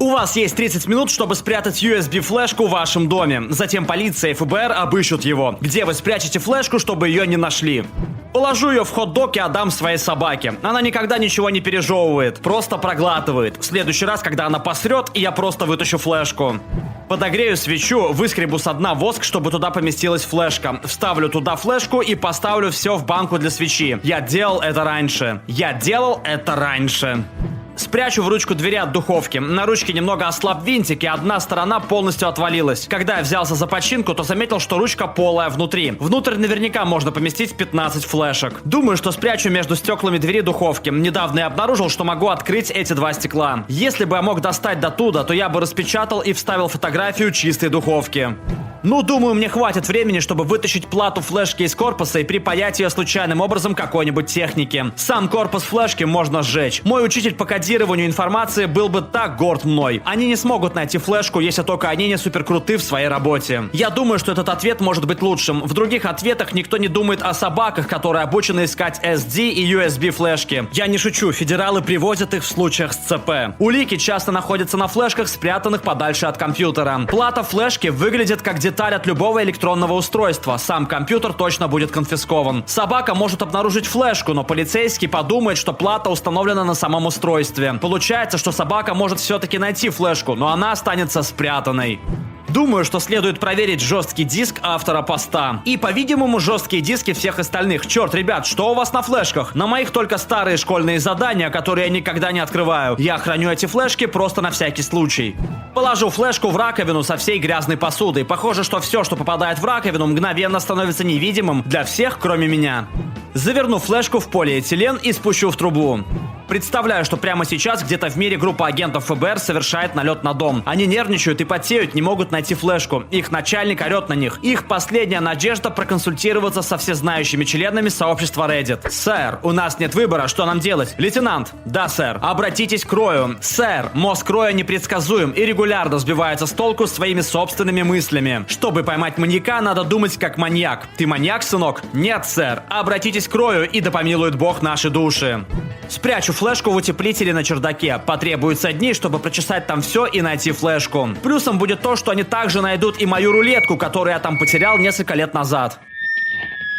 У вас есть 30 минут, чтобы спрятать USB-флешку в вашем доме. Затем полиция и ФБР обыщут его. Где вы спрячете флешку, чтобы ее не нашли? Положу ее в хот-дог и отдам своей собаке. Она никогда ничего не пережевывает, просто проглатывает. В следующий раз, когда она посрет, я просто вытащу флешку. Подогрею свечу, выскребу со дна воск, чтобы туда поместилась флешка. Вставлю туда флешку и поставлю все в банку для свечи. Я делал это раньше. Спрячу в ручку двери от духовки. На ручке немного ослаб винтик, и одна сторона полностью отвалилась. Когда я взялся за починку, то заметил, что ручка полая внутри. Внутрь наверняка можно поместить 15 флешек. Думаю, что спрячу между стеклами двери духовки. Недавно я обнаружил, что могу открыть эти два стекла. Если бы я мог достать до туда, то я бы распечатал и вставил фотографию чистой духовки. Ну, думаю, мне хватит времени, чтобы вытащить плату флешки из корпуса и припаять ее случайным образом к какой-нибудь технике. Сам корпус флешки можно сжечь. Мой учитель по кодированию информации был бы так горд мной. Они не смогут найти флешку, если только они не суперкруты в своей работе. Я думаю, что этот ответ может быть лучшим. В других ответах никто не думает о собаках, которые обучены искать SD и USB флешки. Я не шучу, федералы привозят их в случаях с ЦП. Улики часто находятся на флешках, спрятанных подальше от компьютера. Плата флешки выглядит как деталь от любого электронного устройства. Сам компьютер точно будет конфискован. Собака может обнаружить флешку, но полицейский подумает, что плата установлена на самом устройстве. Получается, что собака может все-таки найти флешку, но она останется спрятанной. Думаю, что следует проверить жесткий диск автора поста. И, по-видимому, жесткие диски всех остальных. Черт, ребят, что у вас на флешках? На моих только старые школьные задания, которые я никогда не открываю. Я храню эти флешки просто на всякий случай. Положу флешку в раковину со всей грязной посудой. Похоже, что все, что попадает в раковину, мгновенно становится невидимым для всех, кроме меня. Заверну флешку в полиэтилен и спущу в трубу. Представляю, что прямо сейчас где-то в мире группа агентов ФБР совершает налет на дом. Они нервничают и потеют, не могут найти флешку. Их начальник орет на них. Их последняя надежда проконсультироваться со всезнающими членами сообщества Reddit. «Сэр, у нас нет выбора, что нам делать?» «Лейтенант». «Да, сэр». «Обратитесь к Рою». «Сэр, мозг Роя непредсказуем и регулярно сбивается с толку своими собственными мыслями. Чтобы поймать маньяка, надо думать как маньяк». «Ты маньяк, сынок?» «Нет, сэр». «Обратитесь к Рою, и да помилует Бог наши души». Спрячу флешку в утеплителе на чердаке. Потребуется дни, чтобы прочесать там все и найти флешку. Плюсом будет то, что они также найдут и мою рулетку, которую я там потерял несколько лет назад.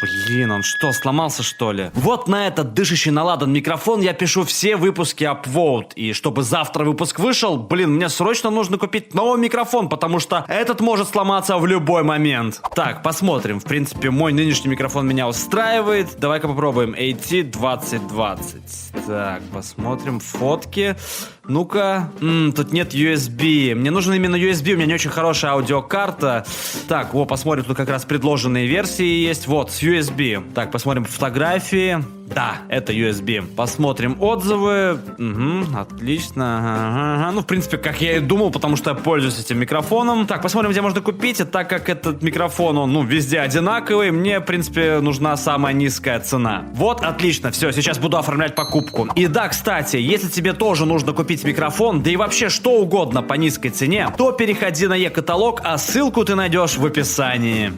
Блин, он что, сломался, что ли? Вот на этот дышащий на ладан микрофон я пишу все выпуски Upvote. И чтобы завтра выпуск вышел, блин, мне срочно нужно купить новый микрофон, потому что этот может сломаться в любой момент. Так, посмотрим. В принципе, мой нынешний микрофон меня устраивает. Давай-ка попробуем. AT2020. Так, посмотрим фотки. Ну-ка, тут нет USB. Мне нужен именно USB, у меня не очень хорошая аудиокарта. Так, посмотрим, тут как раз предложенные версии есть. Вот, с USB. Так, посмотрим фотографии. Да, это USB. Посмотрим отзывы. Угу, отлично. Ага. Ну, в принципе, как я и думал, потому что я пользуюсь этим микрофоном. Так, посмотрим, где можно купить. И так как этот микрофон, он, везде одинаковый, мне, в принципе, нужна самая низкая цена. Вот, отлично. Все, сейчас буду оформлять покупку. И да, кстати, если тебе тоже нужно купить микрофон, да и вообще что угодно по низкой цене, то переходи на e-каталог, а ссылку ты найдешь в описании.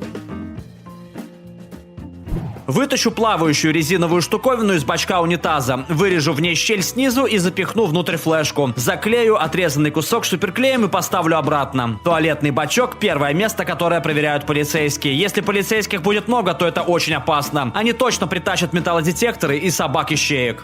Вытащу плавающую резиновую штуковину из бачка унитаза, вырежу в ней щель снизу и запихну внутрь флешку. Заклею отрезанный кусок суперклеем и поставлю обратно. Туалетный бачок – первое место, которое проверяют полицейские. Если полицейских будет много, то это очень опасно. Они точно притащат металлодетекторы и собак-ищеек.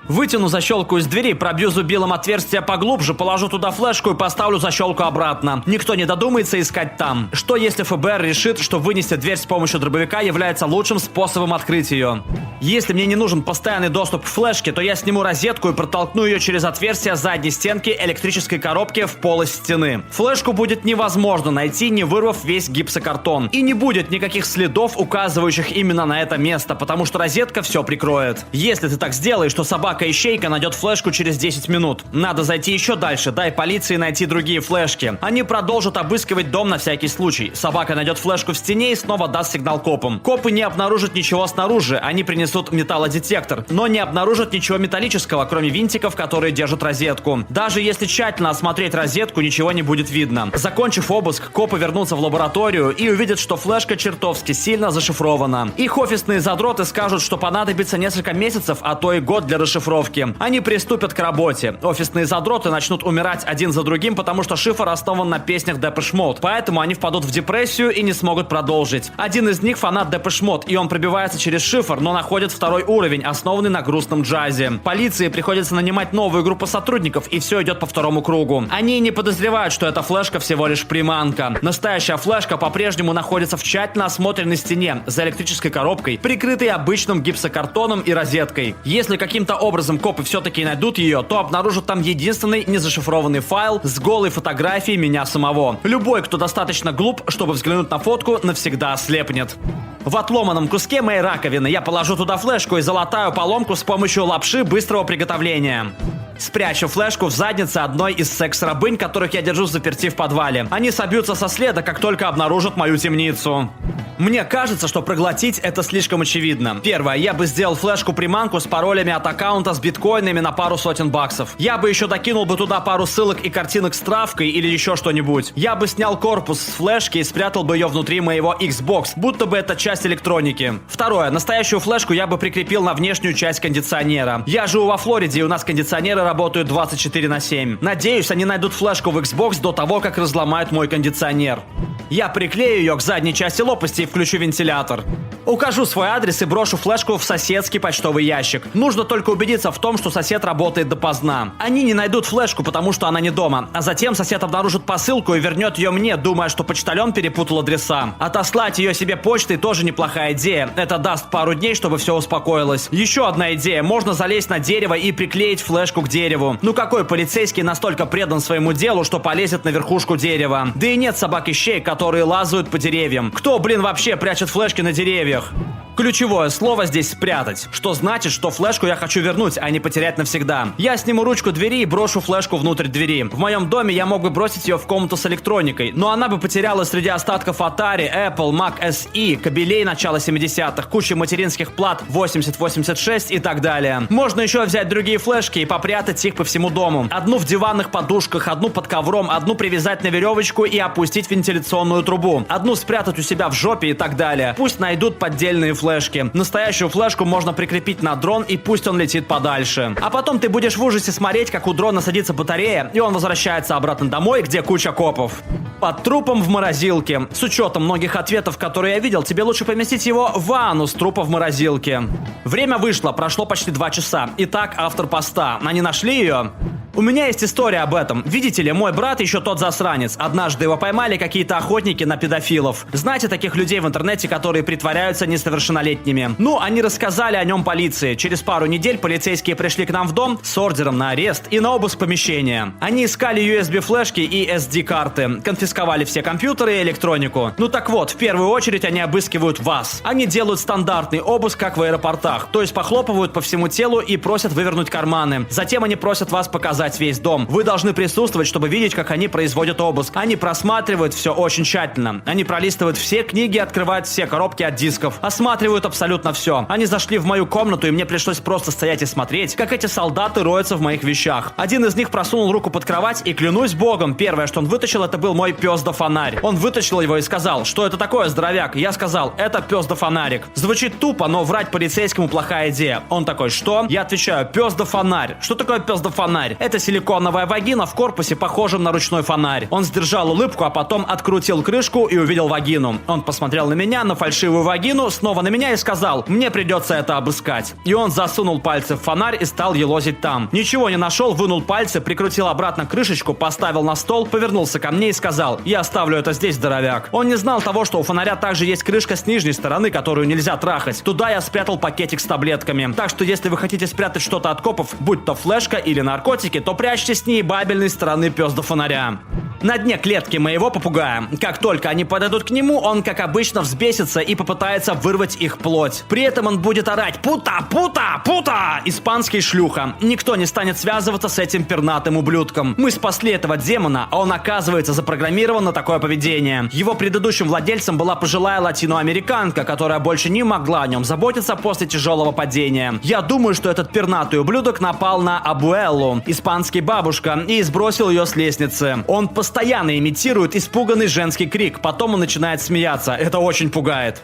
Вытяну защелку из двери, пробью зубилом отверстие поглубже, положу туда флешку и поставлю защелку обратно. Никто не додумается искать там. Что если ФБР решит, что вынести дверь с помощью дробовика является лучшим способом открыть ее? Если мне не нужен постоянный доступ к флешке, то я сниму розетку и протолкну ее через отверстие задней стенки электрической коробки в полость стены. Флешку будет невозможно найти, не вырвав весь гипсокартон. И не будет никаких следов, указывающих именно на это место, потому что розетка все прикроет. Если ты так сделаешь, то собака-ищейка найдет флешку через 10 минут. Надо зайти еще дальше, дай полиции найти другие флешки. Они продолжат обыскивать дом на всякий случай. Собака найдет флешку в стене и снова даст сигнал копам. Копы не обнаружат ничего снаружи, они принесут металлодетектор, но не обнаружат ничего металлического, кроме винтиков, которые держат розетку. Даже если тщательно осмотреть розетку, ничего не будет видно. Закончив обыск, копы вернутся в лабораторию и увидят, что флешка чертовски сильно зашифрована. Их офисные задроты скажут, что понадобится несколько месяцев, а то и год для расшифровки шифровки. Они приступят к работе. Офисные задроты начнут умирать один за другим, потому что шифр основан на песнях Depeche Mode. Поэтому они впадут в депрессию и не смогут продолжить. Один из них фанат Depeche Mode, и он пробивается через шифр, но находит второй уровень, основанный на грустном джазе. Полиции приходится нанимать новую группу сотрудников, и все идет по второму кругу. Они не подозревают, что эта флешка всего лишь приманка. Настоящая флешка по-прежнему находится в тщательно осмотренной стене за электрической коробкой, прикрытой обычным гипсокартоном и розеткой. Если каким-то образом копы все-таки найдут ее, то обнаружат там единственный незашифрованный файл с голой фотографией меня самого. Любой, кто достаточно глуп, чтобы взглянуть на фотку, навсегда ослепнет. В отломанном куске моей раковины я положу туда флешку и залатаю поломку с помощью лапши быстрого приготовления. Спрячу флешку в заднице одной из секс-рабынь, которых я держу заперти в подвале. Они собьются со следа, как только обнаружат мою темницу. Мне кажется, что проглотить это слишком очевидно. Первое, я бы сделал флешку-приманку с паролями от аккаунта с биткоинами на пару сотен баксов. Я бы еще докинул бы туда пару ссылок и картинок с травкой или еще что-нибудь. Я бы снял корпус с флешки и спрятал бы ее внутри моего Xbox, будто бы это часть электроники. Второе, настоящую флешку я бы прикрепил на внешнюю часть кондиционера. Я живу во Флориде, и у нас кондиционеры работают 24/7. Надеюсь, они найдут флешку в Xbox до того, как разломают мой кондиционер. Я приклею ее к задней части лопасти и включу вентилятор. Укажу свой адрес и брошу флешку в соседский почтовый ящик. Нужно только убедиться в том, что сосед работает допоздна. Они не найдут флешку, потому что она не дома. А затем сосед обнаружит посылку и вернет ее мне, думая, что почтальон перепутал адреса. Отослать ее себе почтой тоже неплохая идея. Это даст пару дней, чтобы все успокоилось. Еще одна идея. Можно залезть на дерево и приклеить флешку к дереву. Ну какой полицейский настолько предан своему делу, что полезет на верхушку дерева? Да и нет собак и щей, которые лазают по деревьям. Кто, вообще прячет флешки на деревьях? Ключевое слово здесь «спрятать», что значит, что флешку я хочу вернуть, а не потерять навсегда. Я сниму ручку двери и брошу флешку внутрь двери. В моем доме я мог бы бросить ее в комнату с электроникой, но она бы потерялась среди остатков Atari, Apple, Mac SE, кабелей начала 70-х, кучи материнских плат 8086 и так далее. Можно еще взять другие флешки и попрятать их по всему дому. Одну в диванных подушках, одну под ковром, одну привязать на веревочку и опустить в вентиляционную трубу. Одну спрятать у себя в жопе и так далее. Пусть найдут поддельные флешки. Настоящую флешку можно прикрепить на дрон, и пусть он летит подальше. А потом ты будешь в ужасе смотреть, как у дрона садится батарея, и он возвращается обратно домой, где куча копов. Под трупом в морозилке. С учетом многих ответов, которые я видел, тебе лучше поместить его в анус трупа в морозилке. Время вышло, прошло почти 2 часа. Итак, автор поста. Они нашли ее? У меня есть история об этом. Видите ли, мой брат еще тот засранец. Однажды его поймали какие-то охотники на педофилов. Знаете таких людей в интернете, которые притворяются несовершеннолетними? Ну, они рассказали о нем полиции. Через пару недель полицейские пришли к нам в дом с ордером на арест и на обыск помещения. Они искали USB-флешки и SD-карты, конфисковали все компьютеры и электронику. Ну так вот, в первую очередь они обыскивают вас. Они делают стандартный обыск, как в аэропортах. То есть похлопывают по всему телу и просят вывернуть карманы. Затем они просят вас показать весь дом. Вы должны присутствовать, чтобы видеть, как они производят обыск. Они просматривают все очень тщательно. Они пролистывают все книги, открывают все коробки от дисков. Осматривают абсолютно все. Они зашли в мою комнату, и мне пришлось просто стоять и смотреть, как эти солдаты роются в моих вещах. Один из них просунул руку под кровать, и клянусь богом, первое, что он вытащил, это был мой пес да фонарь. Он вытащил его и сказал: что это такое, здоровяк? Я сказал: это пес да фонарик. Звучит тупо, но врать полицейскому плохая идея. Он такой: что? Я отвечаю: пес да фонарь. Что такое пес да фонарь? Это силиконовая вагина в корпусе, похожем на ручной фонарь. Он сдержал улыбку, а потом открутил крышку и увидел вагину. Он посмотрел на меня, на фальшивую вагину, снова на меня и сказал: мне придется это обыскать. И он засунул пальцы в фонарь и стал елозить там. Ничего не нашел, вынул пальцы, прикрутил обратно крышечку, поставил на стол, повернулся ко мне и сказал: я оставлю это здесь, здоровяк. Он не знал того, что у фонаря также есть крышка с нижней стороны, которую нельзя трахать. Туда я спрятал пакетик с таблетками. Так что если вы хотите спрятать что-то от копов, будь то флешка или наркотики, то прячьте с ней бабельной стороны пес до фонаря. На дне клетки моего попугая. Как только они подойдут к нему, он, как обычно, взбесится и попытается вырвать их плоть. При этом он будет орать: «Пута! Пута! Пута!» Испанский шлюха. Никто не станет связываться с этим пернатым ублюдком. Мы спасли этого демона, а он, оказывается, запрограммирован на такое поведение. Его предыдущим владельцем была пожилая латиноамериканка, которая больше не могла о нем заботиться после тяжелого падения. Я думаю, что этот пернатый ублюдок напал на Абуэллу, испанский бабушка, и сбросил ее с лестницы. Он постоянно имитирует испуганный женский крик, потом он начинает смеяться. Это очень пугает.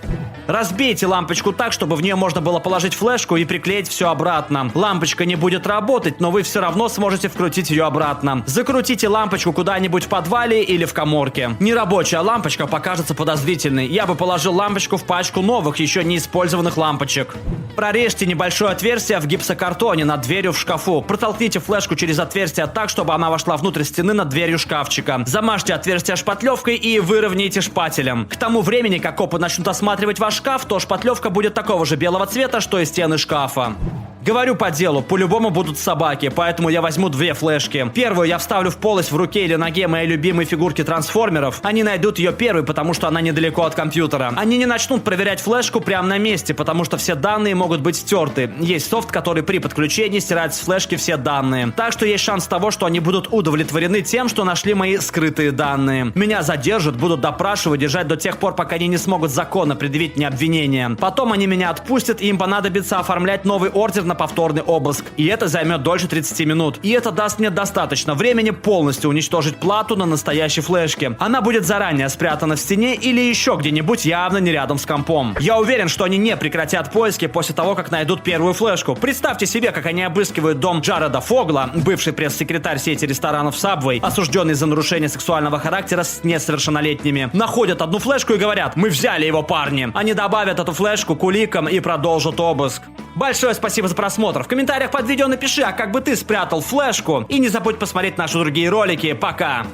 Разбейте лампочку так, чтобы в нее можно было положить флешку и приклеить все обратно. Лампочка не будет работать, но вы все равно сможете вкрутить ее обратно. Закрутите лампочку куда-нибудь в подвале или в каморке. Нерабочая лампочка покажется подозрительной. Я бы положил лампочку в пачку новых, еще не использованных лампочек. Прорежьте небольшое отверстие в гипсокартоне над дверью в шкафу. Протолкните флешку через отверстие так, чтобы она вошла внутрь стены над дверью шкафчика. Замажьте отверстие шпатлевкой и выровняйте шпателем. К тому времени, как копы начнут осматривать ваш шкаф, то шпатлевка будет такого же белого цвета, что и стены шкафа. Говорю по делу, по-любому будут собаки, поэтому я возьму 2 флешки. Первую я вставлю в полость в руке или ноге моей любимой фигурки трансформеров. Они найдут ее первой, потому что она недалеко от компьютера. Они не начнут проверять флешку прямо на месте, потому что все данные могут быть стерты. Есть софт, который при подключении стирает с флешки все данные. Так что есть шанс того, что они будут удовлетворены тем, что нашли мои скрытые данные. Меня задержат, будут допрашивать, держать до тех пор, пока они не смогут законно предъявить мне обвинение. Потом они меня отпустят, и им понадобится оформлять новый ордер на повторный обыск. И это займет дольше 30 минут. И это даст мне достаточно времени полностью уничтожить плату на настоящей флешке. Она будет заранее спрятана в стене или еще где-нибудь, явно не рядом с компом. Я уверен, что они не прекратят поиски после того, как найдут первую флешку. Представьте себе, как они обыскивают дом Джареда Фогла, бывший пресс-секретарь сети ресторанов Subway, осужденный за нарушение сексуального характера с несовершеннолетними. Находят одну флешку и говорят: мы взяли его, парни. Они добавят эту флешку к уликам и продолжат обыск. Большое спасибо за просмотр. В комментариях под видео напиши, а как бы ты спрятал флешку. И не забудь посмотреть наши другие ролики. Пока!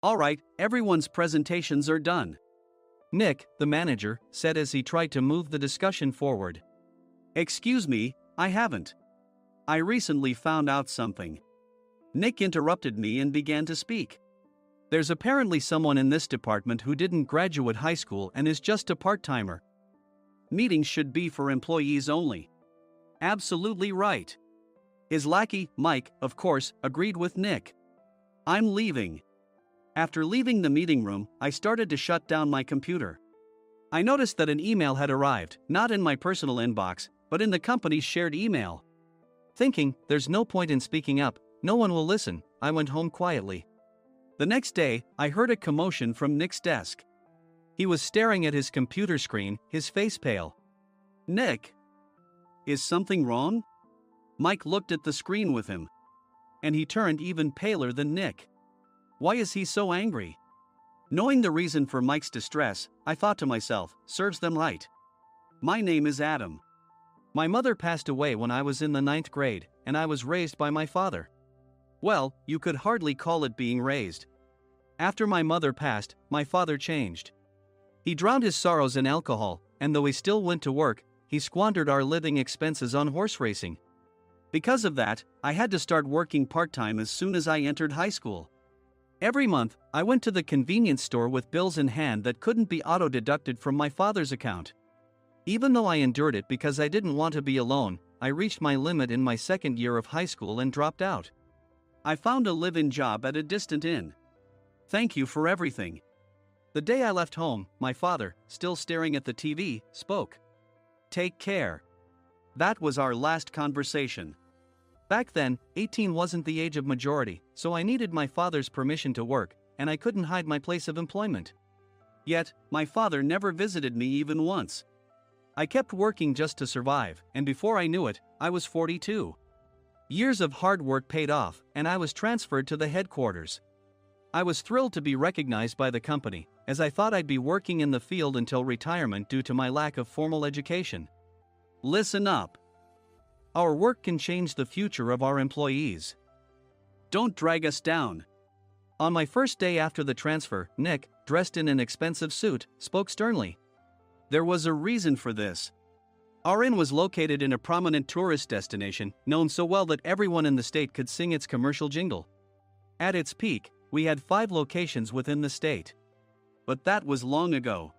Alright, everyone's presentations are done. Nick, the manager, said as he tried to move the discussion forward. Excuse me, I haven't. I recently found out something. Nick interrupted me and began to speak. There's apparently someone in this department who didn't graduate high school and is just a part-timer. Meetings should be for employees only. Absolutely right. His lackey, Mike, of course, agreed with Nick. I'm leaving. After leaving the meeting room, I started to shut down my computer. I noticed that an email had arrived, not in my personal inbox, but in the company's shared email. Thinking, there's no point in speaking up, no one will listen, I went home quietly. The next day, I heard a commotion from Nick's desk. He was staring at his computer screen, his face pale. Nick? Is something wrong? Mike looked at the screen with him. And he turned even paler than Nick. Why is he so angry? Knowing the reason for Mike's distress, I thought to myself, serves them right. My name is Adam. My mother passed away when I was in the 9th grade, and I was raised by my father. Well, you could hardly call it being raised. After my mother passed, my father changed. He drowned his sorrows in alcohol, and though he still went to work, he squandered our living expenses on horse racing. Because of that, I had to start working part-time as soon as I entered high school. Every month, I went to the convenience store with bills in hand that couldn't be auto-deducted from my father's account. Even though I endured it because I didn't want to be alone, I reached my limit in my 2nd year of high school and dropped out. I found a live-in job at a distant inn. Thank you for everything. The day I left home, my father, still staring at the TV, spoke. Take care. That was our last conversation. Back then, 18 wasn't the age of majority, so I needed my father's permission to work, and I couldn't hide my place of employment. Yet, my father never visited me even once. I kept working just to survive, and before I knew it, I was 42. Years of hard work paid off, and I was transferred to the headquarters. I was thrilled to be recognized by the company, as I thought I'd be working in the field until retirement due to my lack of formal education. Listen up. Our work can change the future of our employees. Don't drag us down. On my first day after the transfer, Nick, dressed in an expensive suit, spoke sternly. There was a reason for this. Our inn was located in a prominent tourist destination, known so well that everyone in the state could sing its commercial jingle. At its peak, we had 5 locations within the state. But that was long ago.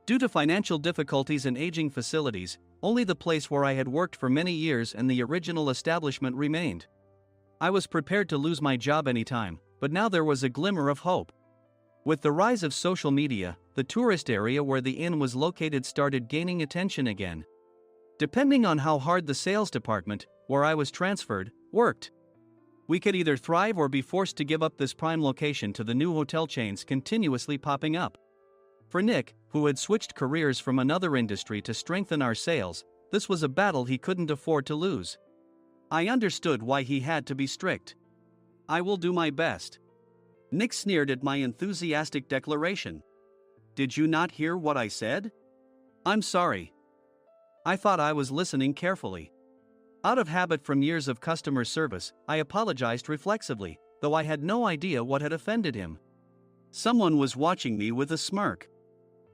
Due to financial difficulties and aging facilities, only the place where I had worked for many years and the original establishment remained. I was prepared to lose my job anytime, but now there was a glimmer of hope. With the rise of social media, the tourist area where the inn was located started gaining attention again. Depending on how hard the sales department, where I was transferred, worked, we could either thrive or be forced to give up this prime location to the new hotel chains continuously popping up. For Nick, who had switched careers from another industry to strengthen our sales, this was a battle he couldn't afford to lose. I understood why he had to be strict. "I will do my best." Nick sneered at my enthusiastic declaration. "Did you not hear what I said?" "I'm sorry. I thought I was listening carefully." Out of habit from years of customer service, I apologized reflexively, though I had no idea what had offended him. Someone was watching me with a smirk.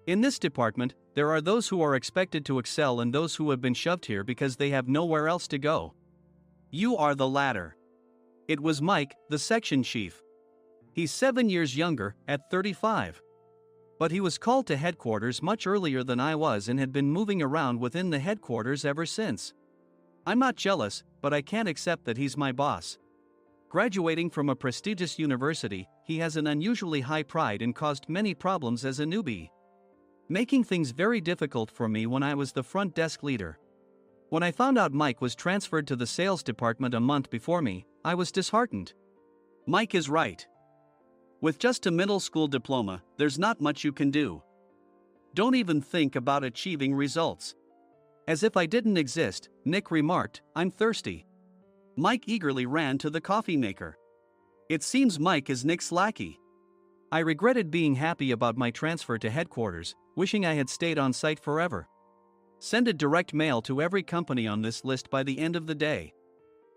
In this department, there are those who are expected to excel and those who have been shoved here because they have nowhere else to go. You are the latter. It was Mike, the section chief. He's 7 years younger, at 35. But he was called to headquarters much earlier than I was and had been moving around within the headquarters ever since. I'm not jealous, but I can't accept that he's my boss. Graduating from a prestigious university, he has an unusually high pride and caused many problems as a newbie, making things very difficult for me when I was the front desk leader. When I found out Mike was transferred to the sales department a month before me, I was disheartened. Mike is right. With just a middle school diploma, there's not much you can do. Don't even think about achieving results. As if I didn't exist, Nick remarked, "I'm thirsty." Mike eagerly ran to the coffee maker. It seems Mike is Nick's lackey. I regretted being happy about my transfer to headquarters, wishing I had stayed on site forever. Send a direct mail to every company on this list by the end of the day.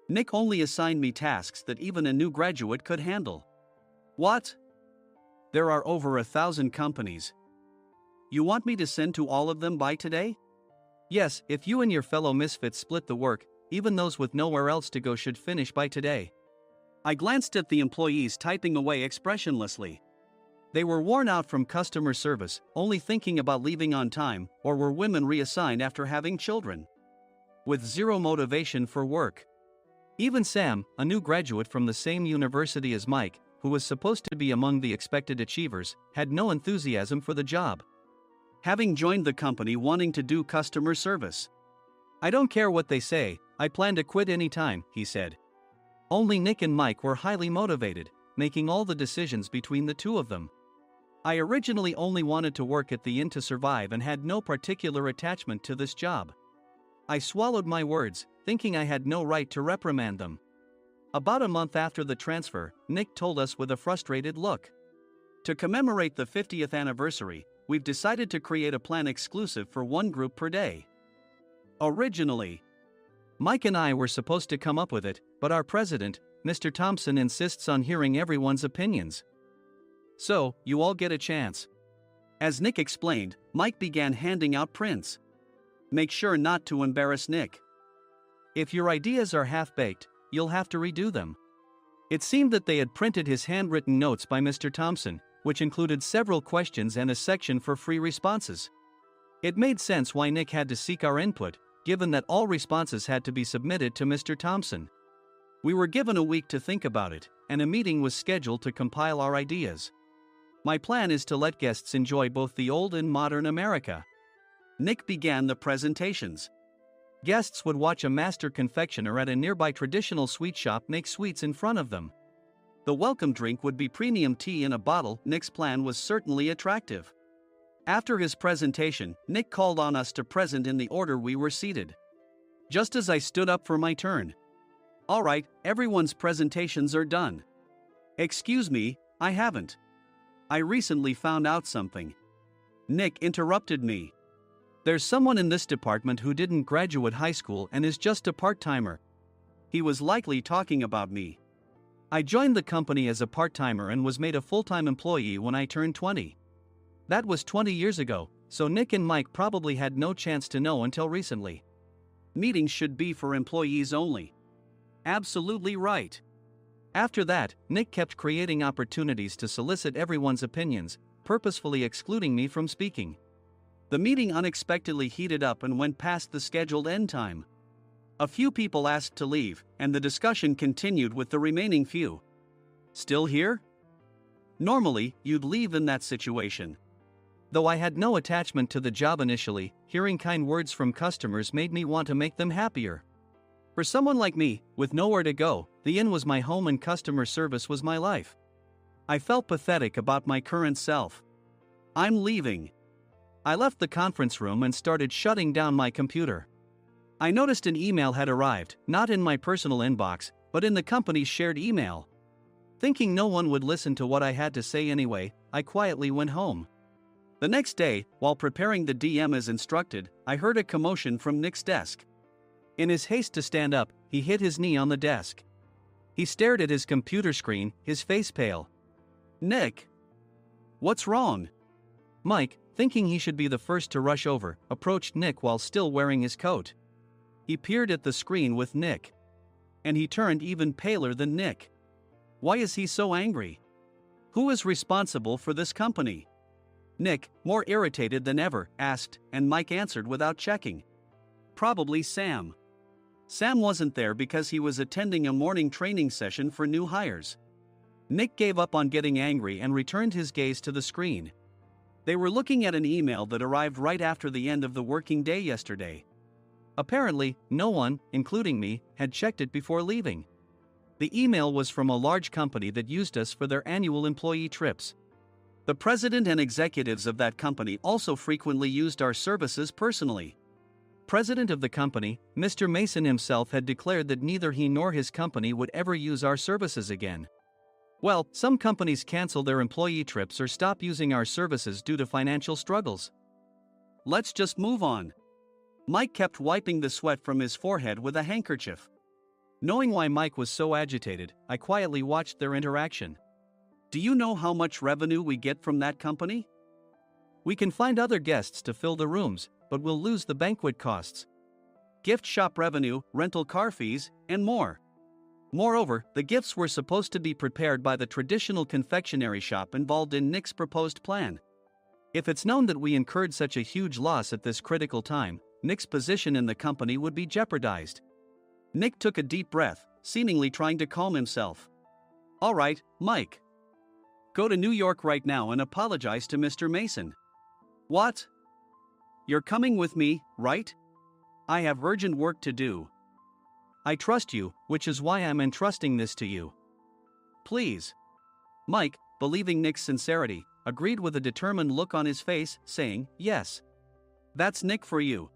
Nick only assigned me tasks that even a new graduate could handle. What? There are over 1,000 companies. You want me to send to all of them by today? Yes, if you and your fellow misfits split the work, even those with nowhere else to go should finish by today. I glanced at the employees typing away expressionlessly. They were worn out from customer service, only thinking about leaving on time, or were women reassigned after having children, with zero motivation for work. Even Sam, a new graduate from the same university as Mike, who was supposed to be among the expected achievers, had no enthusiasm for the job, having joined the company wanting to do customer service. "I don't care what they say, I plan to quit anytime," he said. Only Nick and Mike were highly motivated, making all the decisions between the two of them. I originally only wanted to work at the inn to survive and had no particular attachment to this job. I swallowed my words, thinking I had no right to reprimand them. About a month after the transfer, Nick told us with a frustrated look, "To commemorate the 50th anniversary, we've decided to create a plan exclusive for one group per day." Originally, Mike and I were supposed to come up with it, but our president, Mr. Thompson, insists on hearing everyone's opinions. "So, you all get a chance." As Nick explained, Mike began handing out prints. "Make sure not to embarrass Nick. If your ideas are half-baked, you'll have to redo them." It seemed that they had printed his handwritten notes by Mr. Thompson, which included several questions and a section for free responses. It made sense why Nick had to seek our input, given that all responses had to be submitted to Mr. Thompson. We were given a week to think about it, and a meeting was scheduled to compile our ideas. My plan is to let guests enjoy both the old and modern America. Nick began the presentations. Guests would watch a master confectioner at a nearby traditional sweet shop make sweets in front of them. The welcome drink would be premium tea in a bottle. Nick's plan was certainly attractive. After his presentation, Nick called on us to present in the order we were seated. Just as I stood up for my turn. "All right, everyone's presentations are done." "Excuse me, I haven't. I recently found out something." Nick interrupted me. "There's someone in this department who didn't graduate high school and is just a part-timer." He was likely talking about me. I joined the company as a part-timer and was made a full-time employee when I turned 20. That was 20 years ago, so Nick and Mike probably had no chance to know until recently. Meetings should be for employees only. Absolutely right. After that, Nick kept creating opportunities to solicit everyone's opinions, purposefully excluding me from speaking. The meeting unexpectedly heated up and went past the scheduled end time. A few people asked to leave, and the discussion continued with the remaining few. "Still here?" Normally, you'd leave in that situation. Though I had no attachment to the job initially, hearing kind words from customers made me want to make them happier. For someone like me, with nowhere to go, the inn was my home and customer service was my life. I felt pathetic about my current self. I'm leaving. I left the conference room and started shutting down my computer. I noticed an email had arrived, not in my personal inbox, but in the company's shared email. Thinking no one would listen to what I had to say anyway, I quietly went home. The next day, while preparing the DM as instructed, I heard a commotion from Nick's desk. In his haste to stand up, he hit his knee on the desk. He stared at his computer screen, his face pale. "Nick! What's wrong?" Mike, thinking he should be the first to rush over, approached Nick while still wearing his coat. He peered at the screen with Nick. And he turned even paler than Nick. Why is he so angry? Who is responsible for this company? Nick, more irritated than ever, asked, and Mike answered without checking. Probably Sam. Sam wasn't there because he was attending a morning training session for new hires. Nick gave up on getting angry and returned his gaze to the screen. They were looking at an email that arrived right after the end of the working day yesterday. Apparently, no one, including me, had checked it before leaving. The email was from a large company that used us for their annual employee trips. The president and executives of that company also frequently used our services personally. President of the company, Mr. Mason himself had declared that neither he nor his company would ever use our services again. Well, some companies cancel their employee trips or stop using our services due to financial struggles. Let's just move on. Mike kept wiping the sweat from his forehead with a handkerchief. Knowing why Mike was so agitated, I quietly watched their interaction. Do you know how much revenue we get from that company? We can find other guests to fill the rooms, but we'll lose the banquet costs, gift shop revenue, rental car fees, and more. Moreover, the gifts were supposed to be prepared by the traditional confectionery shop involved in Nick's proposed plan. If it's known that we incurred such a huge loss at this critical time, Nick's position in the company would be jeopardized. Nick took a deep breath, seemingly trying to calm himself. All right, Mike. Go to New York right now and apologize to Mr. Mason. What? You're coming with me, right? I have urgent work to do. I trust you, which is why I'm entrusting this to you. Please. Mike, believing Nick's sincerity, agreed with a determined look on his face, saying, yes. That's Nick for you.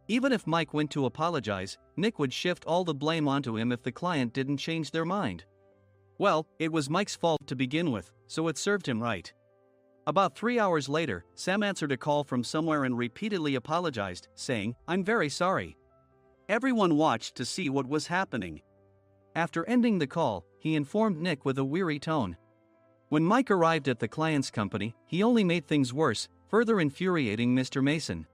Even if Mike went to apologize, Nick would shift all the blame onto him if the client didn't change their mind. Well, it was Mike's fault to begin with, so it served him right. About 3 hours later, Sam answered a call from somewhere and repeatedly apologized, saying, I'm very sorry. Everyone watched to see what was happening. After ending the call, he informed Nick with a weary tone. When Mike arrived at the client's company, he only made things worse, further infuriating Mr. Mason.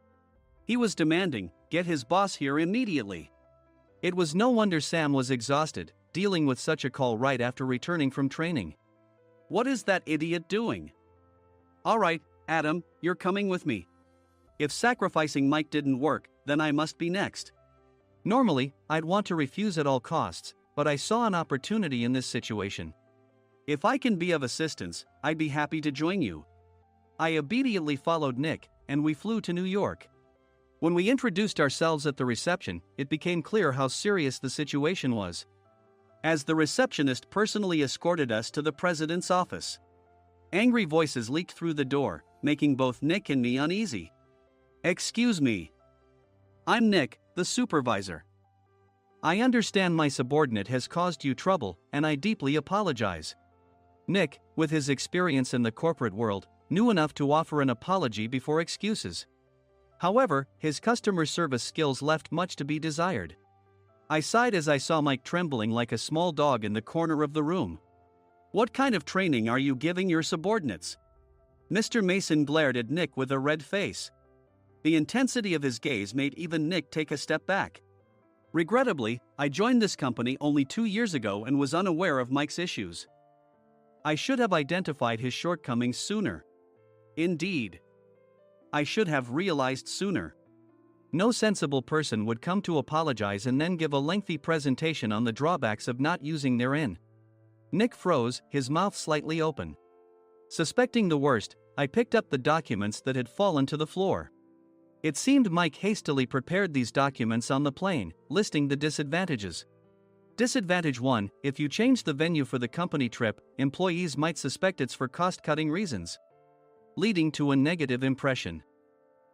He was demanding, get his boss here immediately. It was no wonder Sam was exhausted, dealing with such a call right after returning from training. What is that idiot doing? All right, Adam, you're coming with me. If sacrificing Mike didn't work, then I must be next. Normally, I'd want to refuse at all costs, but I saw an opportunity in this situation. If I can be of assistance, I'd be happy to join you. I obediently followed Nick, and we flew to New York. When we introduced ourselves at the reception, it became clear how serious the situation was, as the receptionist personally escorted us to the president's office. Angry voices leaked through the door, making both Nick and me uneasy. Excuse me. I'm Nick, the supervisor. I understand my subordinate has caused you trouble, and I deeply apologize. Nick, with his experience in the corporate world, knew enough to offer an apology before excuses. However, his customer service skills left much to be desired. I sighed as I saw Mike trembling like a small dog in the corner of the room. What kind of training are you giving your subordinates? Mr. Mason glared at Nick with a red face. The intensity of his gaze made even Nick take a step back. Regrettably, I joined this company only 2 years ago and was unaware of Mike's issues. I should have identified his shortcomings sooner. Indeed. I should have realized sooner. No sensible person would come to apologize and then give a lengthy presentation on the drawbacks of not using their inn. Nick froze, his mouth slightly open. Suspecting the worst, I picked up the documents that had fallen to the floor. It seemed Mike hastily prepared these documents on the plane, listing the disadvantages. Disadvantage 1: if you change the venue for the company trip, employees might suspect it's for cost-cutting reasons, leading to a negative impression.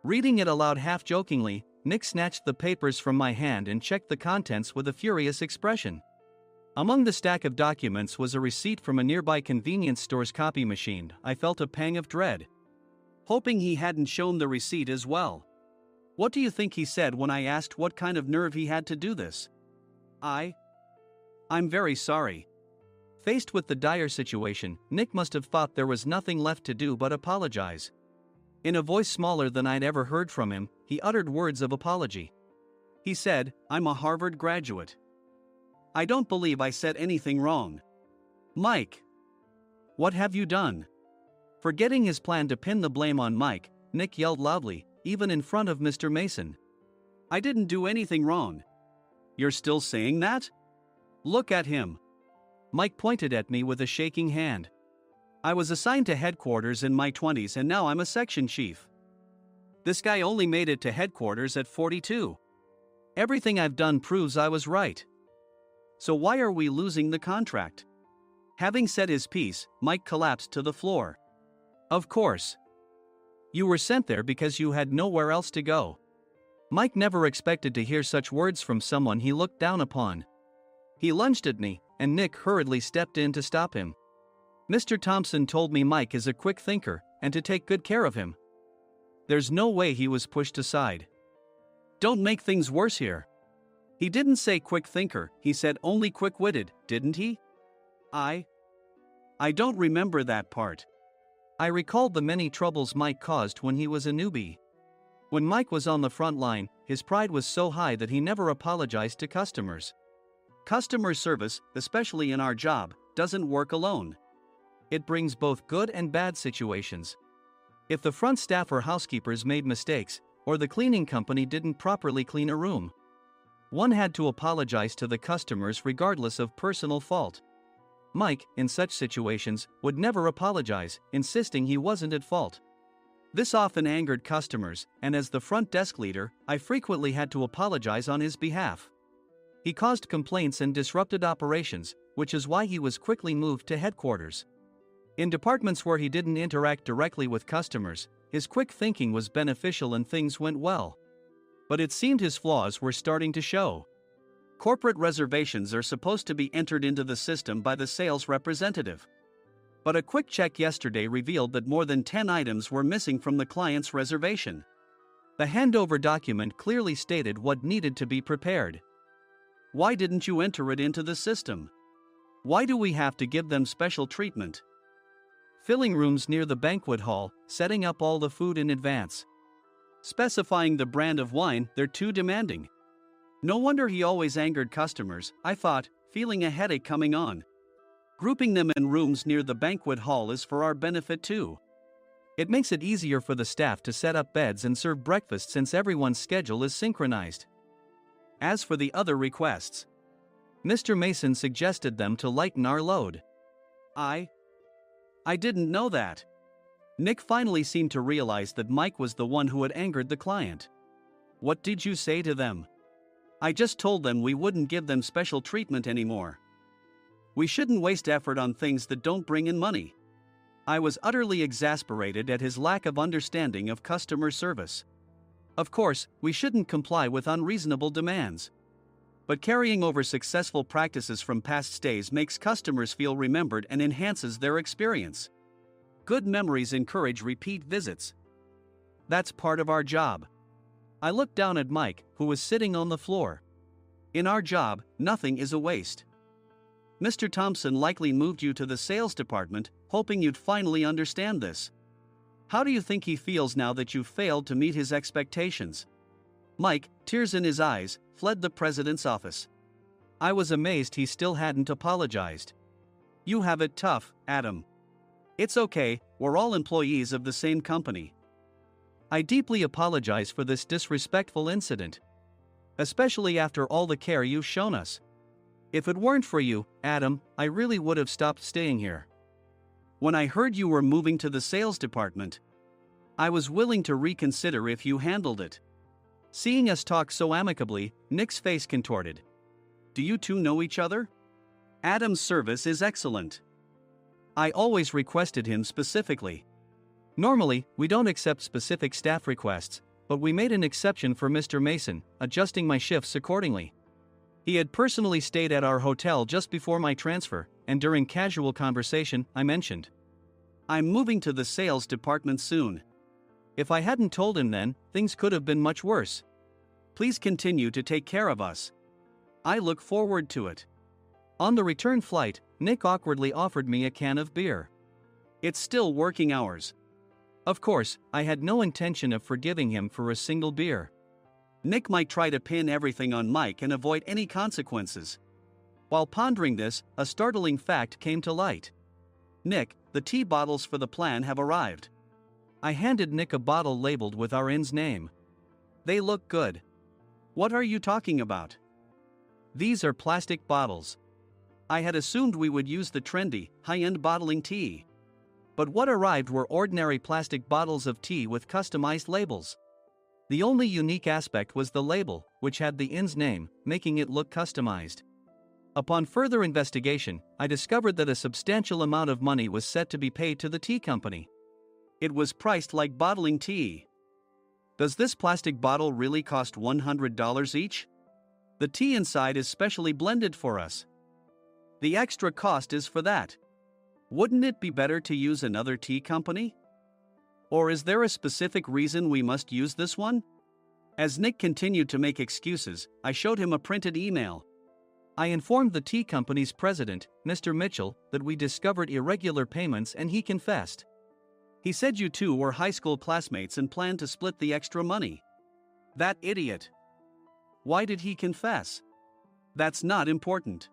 Reading it aloud half-jokingly, Nick snatched the papers from my hand and checked the contents with a furious expression. Among the stack of documents was a receipt from a nearby convenience store's copy machine. I felt a pang of dread, hoping he hadn't shown the receipt as well. What do you think he said when I asked what kind of nerve he had to do this? I'm very sorry. Faced with the dire situation, Nick must have thought there was nothing left to do but apologize. In a voice smaller than I'd ever heard from him, he uttered words of apology. He said, "I'm a Harvard graduate. I don't believe I said anything wrong." Mike! What have you done? Forgetting his plan to pin the blame on Mike, Nick yelled loudly, even in front of Mr. Mason. "I didn't do anything wrong." "You're still saying that? Look at him." Mike pointed at me with a shaking hand. "I was assigned to headquarters in my 20s and now I'm a section chief. This guy only made it to headquarters at 42. Everything I've done proves I was right. So why are we losing the contract?" Having said his piece, Mike collapsed to the floor. "Of course. You were sent there because you had nowhere else to go." Mike never expected to hear such words from someone he looked down upon. He lunged at me, and Nick hurriedly stepped in to stop him. "Mr. Thompson told me Mike is a quick thinker, and to take good care of him." There's no way he was pushed aside. "Don't make things worse here." "He didn't say quick thinker, he said only quick-witted, didn't he?" I don't remember that part." I recalled the many troubles Mike caused when he was a newbie. When Mike was on the front line, his pride was so high that he never apologized to customers. Customer service, especially in our job, doesn't work alone. It brings both good and bad situations. If the front staff or housekeepers made mistakes, or the cleaning company didn't properly clean a room, one had to apologize to the customers regardless of personal fault. Mike, in such situations, would never apologize, insisting he wasn't at fault. This often angered customers, and as the front desk leader, I frequently had to apologize on his behalf. He caused complaints and disrupted operations, which is why he was quickly moved to headquarters. In departments where he didn't interact directly with customers, his quick thinking was beneficial and things went well. But it seemed his flaws were starting to show. Corporate reservations are supposed to be entered into the system by the sales representative. But a quick check yesterday revealed that more than 10 items were missing from the client's reservation. The handover document clearly stated what needed to be prepared. Why didn't you enter it into the system? Why do we have to give them special treatment? Filling rooms near the banquet hall, setting up all the food in advance. Specifying the brand of wine, they're too demanding. No wonder he always angered customers, I thought, feeling a headache coming on. Grouping them in rooms near the banquet hall is for our benefit too. It makes it easier for the staff to set up beds and serve breakfast since everyone's schedule is synchronized. As for the other requests, Mr. Mason suggested them to lighten our load. I didn't know that. Nick finally seemed to realize that Mike was the one who had angered the client. What did you say to them? I just told them we wouldn't give them special treatment anymore. We shouldn't waste effort on things that don't bring in money. I was utterly exasperated at his lack of understanding of customer service. Of course, we shouldn't comply with unreasonable demands. But carrying over successful practices from past stays makes customers feel remembered and enhances their experience. Good memories encourage repeat visits. That's part of our job. I looked down at Mike, who was sitting on the floor. In our job, nothing is a waste. Mr. Thompson likely moved you to the sales department, hoping you'd finally understand this. How do you think he feels now that you failed to meet his expectations? Mike, tears in his eyes, fled the president's office. I was amazed he still hadn't apologized. You have it tough, Adam. It's okay, we're all employees of the same company. I deeply apologize for this disrespectful incident. Especially after all the care you've shown us. If it weren't for you, Adam, I really would have stopped staying here. When I heard you were moving to the sales department, I was willing to reconsider if you handled it. Seeing us talk so amicably, Nick's face contorted. Do you two know each other? Adam's service is excellent. I always requested him specifically. Normally, we don't accept specific staff requests, but we made an exception for Mr. Mason, adjusting my shifts accordingly. He had personally stayed at our hotel just before my transfer, and during casual conversation, I mentioned, I'm moving to the sales department soon. If I hadn't told him then, things could have been much worse. Please continue to take care of us. I look forward to it. On the return flight, Nick awkwardly offered me a can of beer. It's still working hours. Of course, I had no intention of forgiving him for a single beer. Nick might try to pin everything on Mike and avoid any consequences. While pondering this, a startling fact came to light. Nick, the tea bottles for the plan have arrived. I handed Nick a bottle labeled with our inn's name. They look good. What are you talking about? These are plastic bottles. I had assumed we would use the trendy, high-end bottling tea. But what arrived were ordinary plastic bottles of tea with customized labels. The only unique aspect was the label, which had the inn's name, making it look customized. Upon further investigation, I discovered that a substantial amount of money was set to be paid to the tea company. It was priced like bottling tea. Does this plastic bottle really cost $100 each? The tea inside is specially blended for us. The extra cost is for that. Wouldn't it be better to use another tea company? Or is there a specific reason we must use this one? As Nick continued to make excuses, I showed him a printed email. I informed the tea company's president, Mr. Mitchell, that we discovered irregular payments and he confessed. He said you two were high school classmates and planned to split the extra money. That idiot. Why did he confess? That's not important.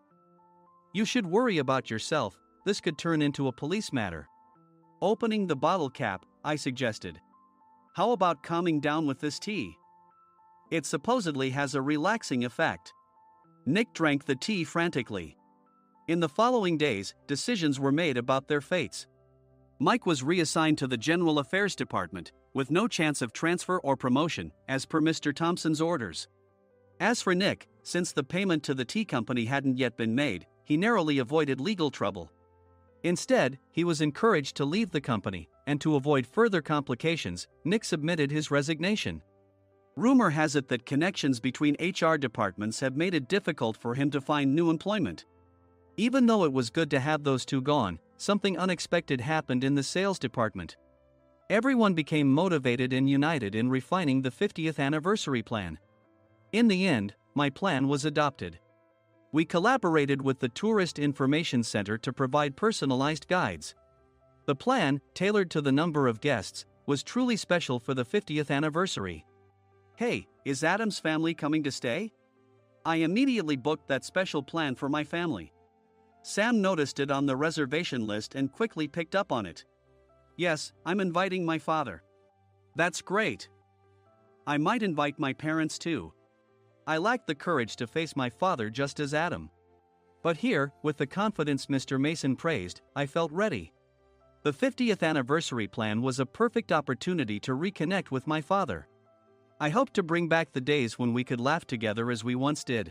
You should worry about yourself, this could turn into a police matter. Opening the bottle cap, I suggested. How about calming down with this tea? It supposedly has a relaxing effect. Nick drank the tea frantically. In the following days, decisions were made about their fates. Mike was reassigned to the General Affairs Department, with no chance of transfer or promotion, as per Mr. Thompson's orders. As for Nick, since the payment to the tea company hadn't yet been made, he narrowly avoided legal trouble. Instead, he was encouraged to leave the company, and to avoid further complications, Nick submitted his resignation. Rumor has it that connections between HR departments have made it difficult for him to find new employment. Even though it was good to have those two gone, something unexpected happened in the sales department. Everyone became motivated and united in refining the 50th anniversary plan. In the end, my plan was adopted. We collaborated with the Tourist Information Center to provide personalized guides. The plan, tailored to the number of guests, was truly special for the 50th anniversary. Hey, is Adam's family coming to stay? I immediately booked that special plan for my family. Sam noticed it on the reservation list and quickly picked up on it. Yes, I'm inviting my father. That's great. I might invite my parents too. I lacked the courage to face my father just as Adam. But here, with the confidence Mr. Mason praised, I felt ready. The 50th anniversary plan was a perfect opportunity to reconnect with my father. I hoped to bring back the days when we could laugh together as we once did.